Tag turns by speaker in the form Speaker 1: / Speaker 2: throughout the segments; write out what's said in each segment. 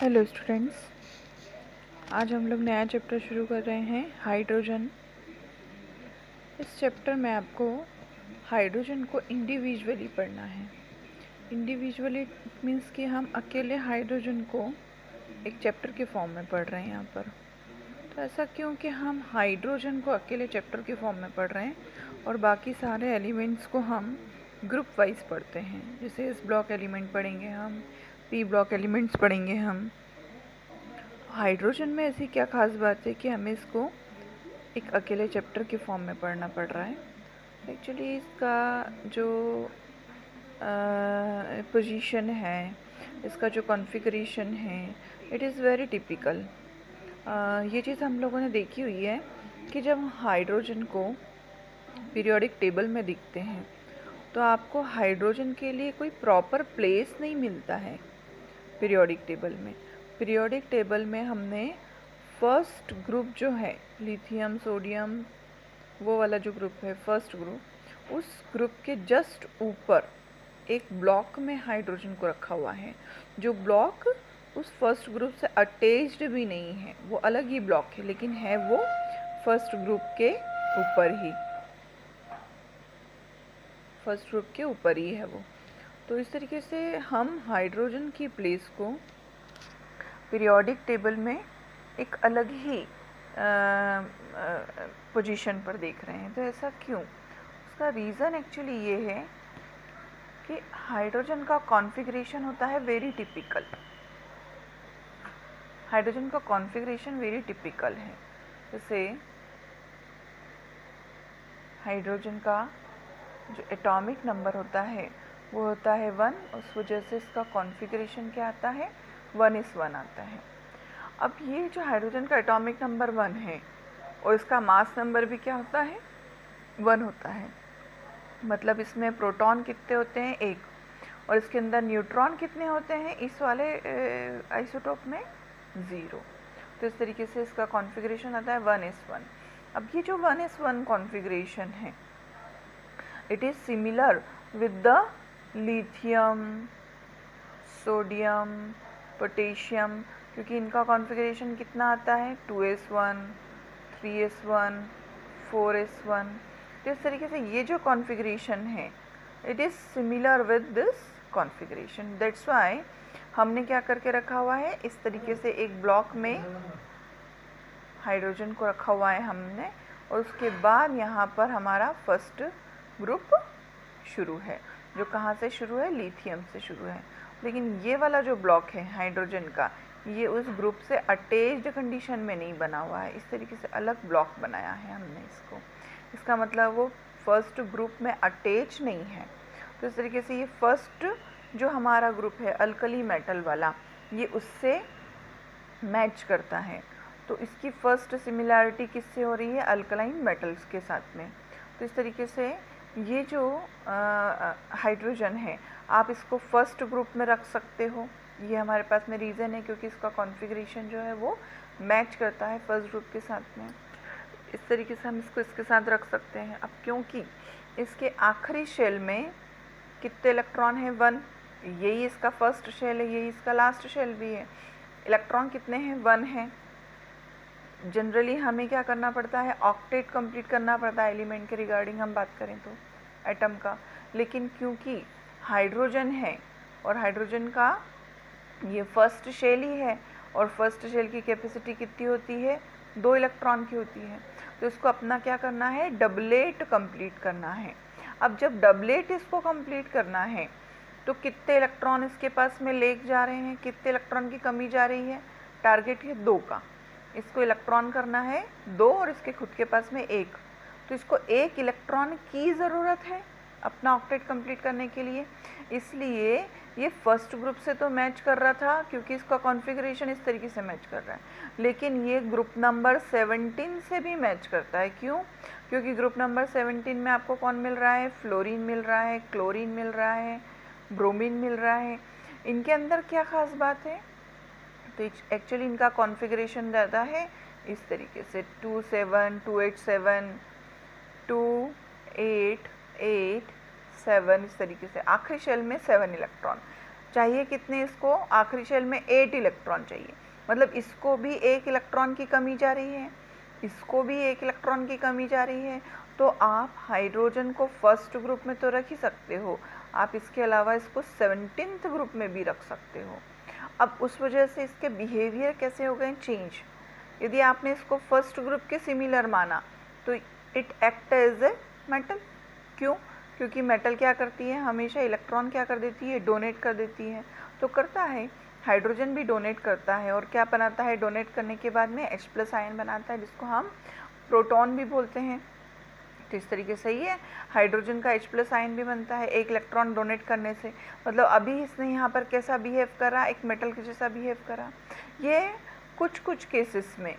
Speaker 1: Hello students, आज हम लोग नया चैप्टर शुरू कर रहे हैं हाइड्रोजन। इस चैप्टर में आपको हाइड्रोजन को इंडिविजुअली पढ़ना है। इंडिविजुअली मीन्स कि हम अकेले हाइड्रोजन को एक चैप्टर के फॉर्म में पढ़ रहे हैं यहाँ पर। तो ऐसा क्यों कि हम हाइड्रोजन को अकेले चैप्टर के फॉर्म में पढ़ रहे हैं और बाकी सारे एलिमेंट्स को हम ग्रुप वाइज पढ़ते हैं। जैसे एस ब्लॉक एलिमेंट पढ़ेंगे हम, पी ब्लॉक एलिमेंट्स पढ़ेंगे हम। हाइड्रोजन में ऐसी क्या खास बात है कि हमें इसको एक अकेले चैप्टर के फॉर्म में पढ़ना पड़ रहा है। एक्चुअली इसका जो पोजीशन है, इसका जो कॉन्फ़िगरेशन है, इट इज़ वेरी टिपिकल। ये चीज़ हम लोगों ने देखी हुई है कि जब हाइड्रोजन को पीरियोडिक टेबल में दिखते हैं तो आपको हाइड्रोजन के लिए कोई प्रॉपर प्लेस नहीं मिलता है पीरियोडिक टेबल में। पीरियोडिक टेबल में हमने फर्स्ट ग्रुप जो है लिथियम, सोडियम, वो वाला जो ग्रुप है फर्स्ट ग्रुप, उस ग्रुप के जस्ट ऊपर एक ब्लॉक में हाइड्रोजन को रखा हुआ है। जो ब्लॉक उस फर्स्ट ग्रुप से अटैच्ड भी नहीं है, वो अलग ही ब्लॉक है, लेकिन है वो फर्स्ट ग्रुप के ऊपर ही, फर्स्ट ग्रुप के ऊपर ही है वो। तो इस तरीके से हम हाइड्रोजन की प्लेस को पीरियोडिक टेबल में एक अलग ही पोजीशन पर देख रहे हैं। तो ऐसा क्यों? उसका रीज़न एक्चुअली ये है कि हाइड्रोजन का कॉन्फ़िगरेशन होता है वेरी टिपिकल। हाइड्रोजन का कॉन्फ़िगरेशन वेरी टिपिकल है। जैसे हाइड्रोजन का जो एटॉमिक नंबर होता है वो होता है 1, उस वजह से इसका कॉन्फ़िगरेशन क्या आता है, 1:1 आता है। अब ये जो हाइड्रोजन का एटॉमिक नंबर 1 है और इसका मास नंबर भी क्या होता है, 1 होता है। मतलब इसमें प्रोटॉन कितने होते हैं, 1, और इसके अंदर न्यूट्रॉन कितने होते हैं इस वाले आइसोटोप में, 0। तो इस तरीके से इसका कॉन्फ़िगरेशन आता है 1:1। अब ये जो 1:1 कॉन्फ़िगरेशन है, it is similar with the lithium, sodium, potassium, क्योंकि इनका कॉन्फ़िगरेशन कितना आता है, 2s1, 3s1, 4s1। तो इस तरीके से ये जो कॉन्फ़िगरेशन है, it is similar with this configuration. That's why हमने क्या करके रखा हुआ है, इस तरीके से एक ब्लॉक में हाइड्रोजन को रखा हुआ है हमने, और उसके बाद यहाँ पर हमारा फर्स्ट ग्रुप शुरू है, जो कहाँ से शुरू है, लिथियम से शुरू है। लेकिन ये वाला जो ब्लॉक है हाइड्रोजन का, ये उस ग्रुप से अटैच्ड कंडीशन में नहीं बना हुआ है, इस तरीके से अलग ब्लॉक बनाया है हमने इसको। इसका मतलब वो फर्स्ट ग्रुप में अटैच नहीं है। तो इस तरीके से ये फर्स्ट जो हमारा ग्रुप है अल्कली मेटल वाला, ये उससे मैच करता है। तो इसकी फर्स्ट सिमिलैरिटी किससे हो रही है, अल्कलाइन मेटल्स के साथ में। तो इस तरीके से ये जो हाइड्रोजन है, आप इसको फर्स्ट ग्रुप में रख सकते हो। ये हमारे पास में रीज़न है क्योंकि इसका कॉन्फ़िगरेशन जो है वो मैच करता है फर्स्ट ग्रुप के साथ में। इस तरीके से हम इसको इसके साथ रख सकते हैं। अब क्योंकि इसके आखिरी शेल में कितने इलेक्ट्रॉन है, 1, यही इसका फर्स्ट शेल है, यही इसका लास्ट शेल भी है। इलेक्ट्रॉन कितने हैं, 1 है। जनरली हमें क्या करना पड़ता है, ऑक्टेट कंप्लीट करना पड़ता है एलिमेंट के रिगार्डिंग हम बात करें तो, एटम का। लेकिन क्योंकि हाइड्रोजन है और हाइड्रोजन का ये फर्स्ट शेल ही है, और फर्स्ट शेल की कैपेसिटी कितनी होती है, 2 इलेक्ट्रॉन की होती है। तो इसको अपना क्या करना है, डबलेट कंप्लीट करना है। अब जब डबलेट इसको कंप्लीट करना है तो कितने इलेक्ट्रॉन इसके पास में लेके जा रहे हैं, कितने इलेक्ट्रॉन की कमी जा रही है, टारगेट है 2 का। इसको इलेक्ट्रॉन करना है 2 और इसके खुद के पास में 1। तो इसको 1 इलेक्ट्रॉन की ज़रूरत है अपना ऑक्टेट कंप्लीट करने के लिए। इसलिए ये फर्स्ट ग्रुप से तो मैच कर रहा था क्योंकि इसका कॉन्फ़िगरेशन इस तरीके से मैच कर रहा है, लेकिन ये ग्रुप नंबर 17 से भी मैच करता है। क्यों? क्योंकि ग्रुप नंबर 17 में आपको कौन मिल रहा है, फ्लोरीन मिल रहा है, क्लोरीन मिल रहा है, ब्रोमीन मिल रहा है। इनके अंदर क्या ख़ास बात है, तो एक्चुअली इनका कॉन्फ़िगरेशन ज़्यादा है इस तरीके से 2 7 2 8 7 2 8 8 7, इस तरीके से आखिरी शेल में 7 इलेक्ट्रॉन। चाहिए कितने इसको, आखिरी शेल में 8 इलेक्ट्रॉन चाहिए, मतलब इसको भी 1 इलेक्ट्रॉन की कमी जा रही है, इसको भी 1 इलेक्ट्रॉन की कमी जा रही है। तो आप हाइड्रोजन को फर्स्ट ग्रुप में तो रख ही सकते हो, आप इसके अलावा इसको 17th ग्रुप में भी रख सकते हो। अब उस वजह से इसके बिहेवियर कैसे हो गए चेंज। यदि आपने इसको फर्स्ट ग्रुप के सिमिलर माना तो it act as a metal. क्यों? क्योंकि मेटल क्या करती है, हमेशा इलेक्ट्रॉन क्या कर देती है, डोनेट कर देती है। तो करता है, हाइड्रोजन भी डोनेट करता है, और क्या बनाता है डोनेट करने के बाद में H+ आयन बनाता है, जिसको हम प्रोटॉन भी बोलते हैं। तो इस तरीके से ये हाइड्रोजन का H+ आयन भी बनता है 1 इलेक्ट्रॉन डोनेट करने से। मतलब अभी इसने यहाँ पर कैसा बिहेव करा, एक मेटल के जैसा बिहेव करा। ये कुछ केसेस में,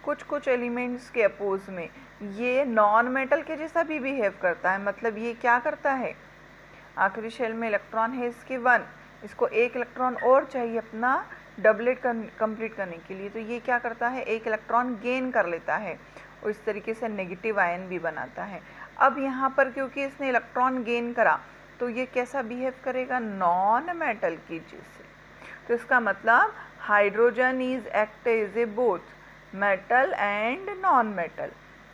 Speaker 1: कुछ एलिमेंट्स के अपोज में ये नॉन मेटल के जैसा भी बिहेव करता है। मतलब ये क्या करता है, आखिरी शेल में इलेक्ट्रॉन है इसके 1, इसको 1 इलेक्ट्रॉन और चाहिए अपना डबलेट कंप्लीट करने के लिए। तो ये क्या करता है, 1 इलेक्ट्रॉन गेन कर लेता है और इस तरीके से नेगेटिव आयन भी बनाता है। अब यहाँ पर क्योंकि इसने इलेक्ट्रॉन गेन करा तो ये कैसा बिहेव करेगा, नॉन मेटल की जैसे। तो इसका मतलब hydrogen is act as a both metal and non metal.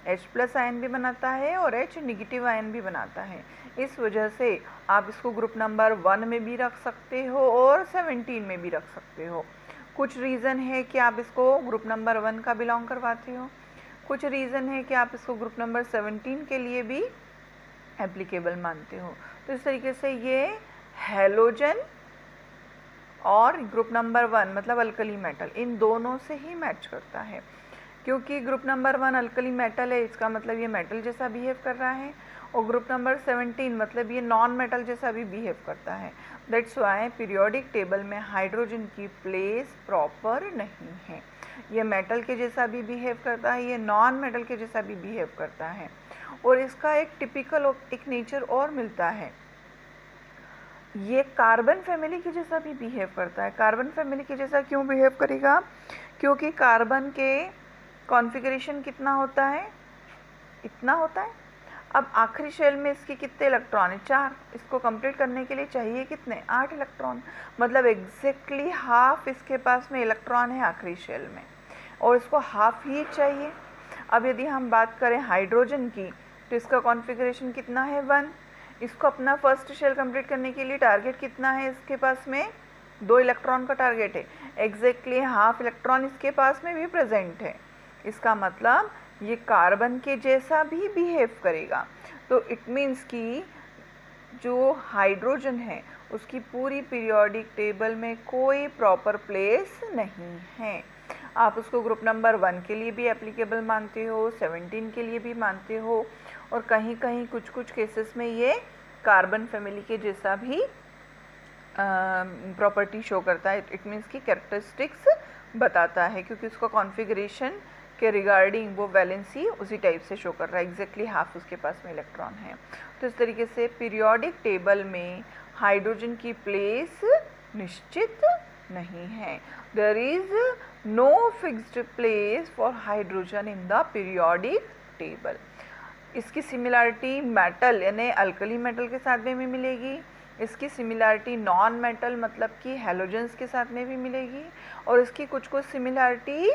Speaker 1: H+ ion भी बनाता है और H नेगेटिव आयन भी बनाता है। इस वजह से आप इसको ग्रुप नंबर 1 में भी रख सकते हो और 17 में भी रख सकते हो। कुछ रीज़न है कि आप इसको ग्रुप नंबर 1 का बिलोंग करवाते हो, कुछ रीज़न है कि आप इसको ग्रुप नंबर 17 के लिए भी एप्लीकेबल मानते हो। तो इस तरीके से ये हैलोजन और ग्रुप नंबर 1 मतलब अल्कली मेटल, इन दोनों से ही मैच करता है। क्योंकि ग्रुप नंबर 1 अल्कली मेटल है, इसका मतलब ये मेटल जैसा बिहेव कर रहा है, और ग्रुप नंबर 17 मतलब ये नॉन मेटल जैसा भी बिहेव करता है। दैट्स वाई पीरियोडिक टेबल में हाइड्रोजन की प्लेस प्रॉपर नहीं है। ये मेटल के जैसा भी बिहेव करता है, ये नॉन मेटल के जैसा भी बिहेव करता है। और इसका एक टिपिकल एक नेचर और मिलता है, ये कार्बन फैमिली के जैसा भी बिहेव करता है। कार्बन फैमिली के जैसा क्यों बिहेव करेगा, क्योंकि कार्बन के कॉन्फ़िगरेशन कितना होता है, इतना होता है। अब आखिरी शेल में इसके कितने इलेक्ट्रॉन है, 4। इसको कंप्लीट करने के लिए चाहिए कितने, 8 इलेक्ट्रॉन। मतलब एग्जैक्टली हाफ इसके पास में इलेक्ट्रॉन है आखिरी शेल में, और इसको हाफ ही चाहिए। अब यदि हम बात करें हाइड्रोजन की तो इसका कॉन्फ़िगरेशन कितना है, 1। इसको अपना फर्स्ट शेल कंप्लीट करने के लिए टारगेट कितना है, इसके पास में 2 इलेक्ट्रॉन का टारगेट है। एग्जैक्टली हाफ इलेक्ट्रॉन इसके पास में भी प्रेजेंट है। इसका मतलब ये कार्बन के जैसा भी बिहेव करेगा। तो इट मीन्स कि जो हाइड्रोजन है उसकी पूरी पीरियोडिक टेबल में कोई प्रॉपर प्लेस नहीं है। आप उसको ग्रुप नंबर 1 के लिए भी एप्लीकेबल मानते हो, 17 के लिए भी मानते हो, और कहीं कहीं कुछ केसेस में ये कार्बन फैमिली के जैसा भी प्रॉपर्टी शो करता है। इट मीन्स की कैरेक्टरिस्टिक्स बताता है, क्योंकि उसका कॉन्फ़िगरेशन के रिगार्डिंग वो वैलेंसी उसी टाइप से शो कर रहा है, एग्जैक्टली हाफ उसके पास में इलेक्ट्रॉन है। तो इस तरीके से पीरियोडिक टेबल में हाइड्रोजन की प्लेस निश्चित नहीं है। There is no fixed place for hydrogen in the periodic table. इसकी सिमिलरिटी मेटल यानी अल्कली मेटल के साथ में भी मिलेगी, इसकी सिमिलरिटी नॉन मेटल मतलब कि हैलोजेंस के साथ में भी मिलेगी, और इसकी कुछ सिमिलरिटी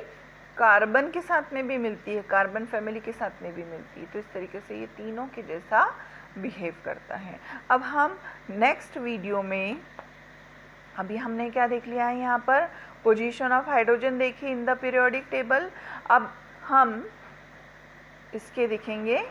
Speaker 1: कार्बन के साथ में भी मिलती है, कार्बन फैमिली के साथ में भी मिलती है। तो इस तरीके से ये तीनों के जैसा बिहेव करता है। अब हम नेक्स्ट वीडियो में, अभी हमने क्या देख लिया है, यहाँ पर पोजीशन ऑफ हाइड्रोजन देखी इन द पीरियोडिक टेबल। अब हम इसके देखेंगे,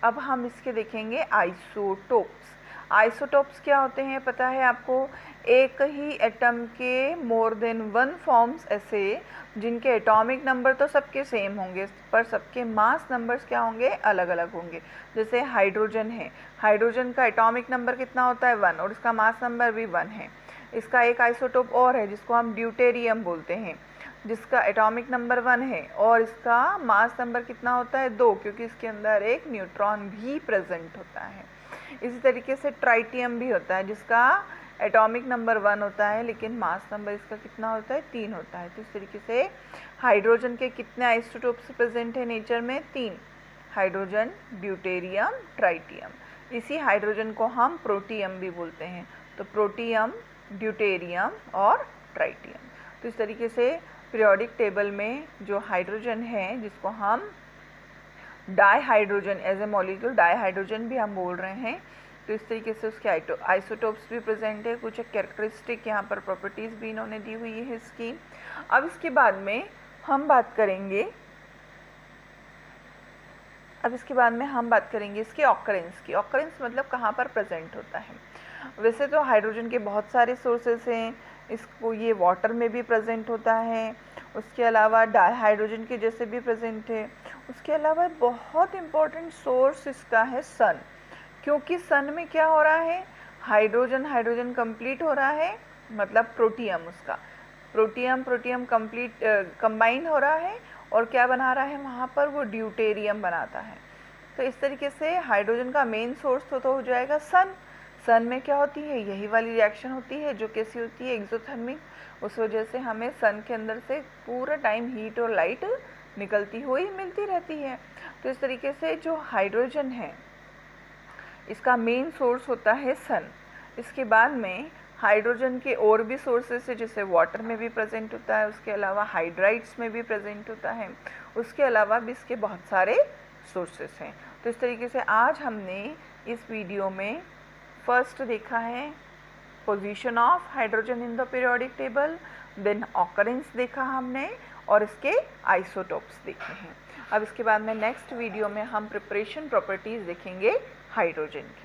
Speaker 1: अब हम इसके देखेंगे आइसोटोप्स। आइसोटोप्स क्या होते हैं पता है आपको, एक ही एटम के मोर देन 1 फॉर्म्स ऐसे जिनके एटॉमिक नंबर तो सबके सेम होंगे पर सबके मास नंबर्स क्या होंगे, अलग अलग होंगे। जैसे हाइड्रोजन है, हाइड्रोजन का एटॉमिक नंबर कितना होता है 1 और इसका मास नंबर भी 1 है। इसका एक आइसोटोप और है जिसको हम ड्यूटेरियम बोलते हैं, जिसका एटॉमिक नंबर 1 है और इसका मास नंबर कितना होता है 2, क्योंकि इसके अंदर एक न्यूट्रॉन भी प्रेजेंट होता है। इसी तरीके से ट्राइटियम भी होता है जिसका एटॉमिक नंबर 1 होता है लेकिन मास नंबर इसका कितना होता है 3 होता है। तो इस तरीके से हाइड्रोजन के कितने आइसोटोप्स प्रेजेंट है नेचर में, 3, हाइड्रोजन, ड्यूटेरियम, ट्राइटियम। इसी हाइड्रोजन को हम प्रोटियम भी बोलते हैं। तो प्रोटियम, ड्यूटेरियम और ट्राइटियम। तो इस तरीके से पीरियोडिक टेबल में जो हाइड्रोजन है, जिसको हम dihydrogen as a molecule dihydrogen भी हम बोल रहे हैं, तो इस तरीके से उसके आइसोटोप्स भी प्रेजेंट है, कुछ कैरेक्टरिस्टिक यहाँ पर प्रॉपर्टीज़ भी इन्होंने दी हुई है इसकी। अब इसके बाद में हम बात करेंगे इसके ऑकरेंस की। ऑकरेंस मतलब कहाँ पर प्रेजेंट होता है। वैसे तो हाइड्रोजन के बहुत सारे सोर्सेस हैं, इसको ये वाटर में भी प्रेजेंट होता है, उसके अलावा डाइहाइड्रोजन के जैसे भी प्रेजेंट है। उसके अलावा बहुत इम्पोर्टेंट सोर्स इसका है सन, क्योंकि सन में क्या हो रहा है, हाइड्रोजन कंप्लीट हो रहा है, मतलब प्रोटियम, उसका प्रोटियम कंप्लीट कंबाइन हो रहा है और क्या बना रहा है वहाँ पर, वो ड्यूटेरियम बनाता है। तो इस तरीके से हाइड्रोजन का मेन सोर्स तो हो जाएगा सन में क्या होती है, यही वाली रिएक्शन होती है जो कैसी होती है, एक्सोथर्मिक। उस वजह से हमें सन के अंदर से पूरा टाइम हीट और लाइट निकलती हुई मिलती रहती है। तो इस तरीके से जो हाइड्रोजन है इसका मेन सोर्स होता है सन। इसके बाद में हाइड्रोजन के और भी सोर्सेस है, जैसे वाटर में भी प्रेजेंट होता है, उसके अलावा हाइड्राइड्स में भी प्रेजेंट होता है, उसके अलावा भी इसके बहुत सारे सोर्सेस हैं। तो इस तरीके से आज हमने इस वीडियो में फर्स्ट देखा है position of hydrogen in the periodic table, then occurrence देखा हमने और इसके आइसोटोप्स देखे हैं। अब इसके बाद में नेक्स्ट वीडियो में हम प्रिपरेशन प्रॉपर्टीज़ देखेंगे हाइड्रोजन की।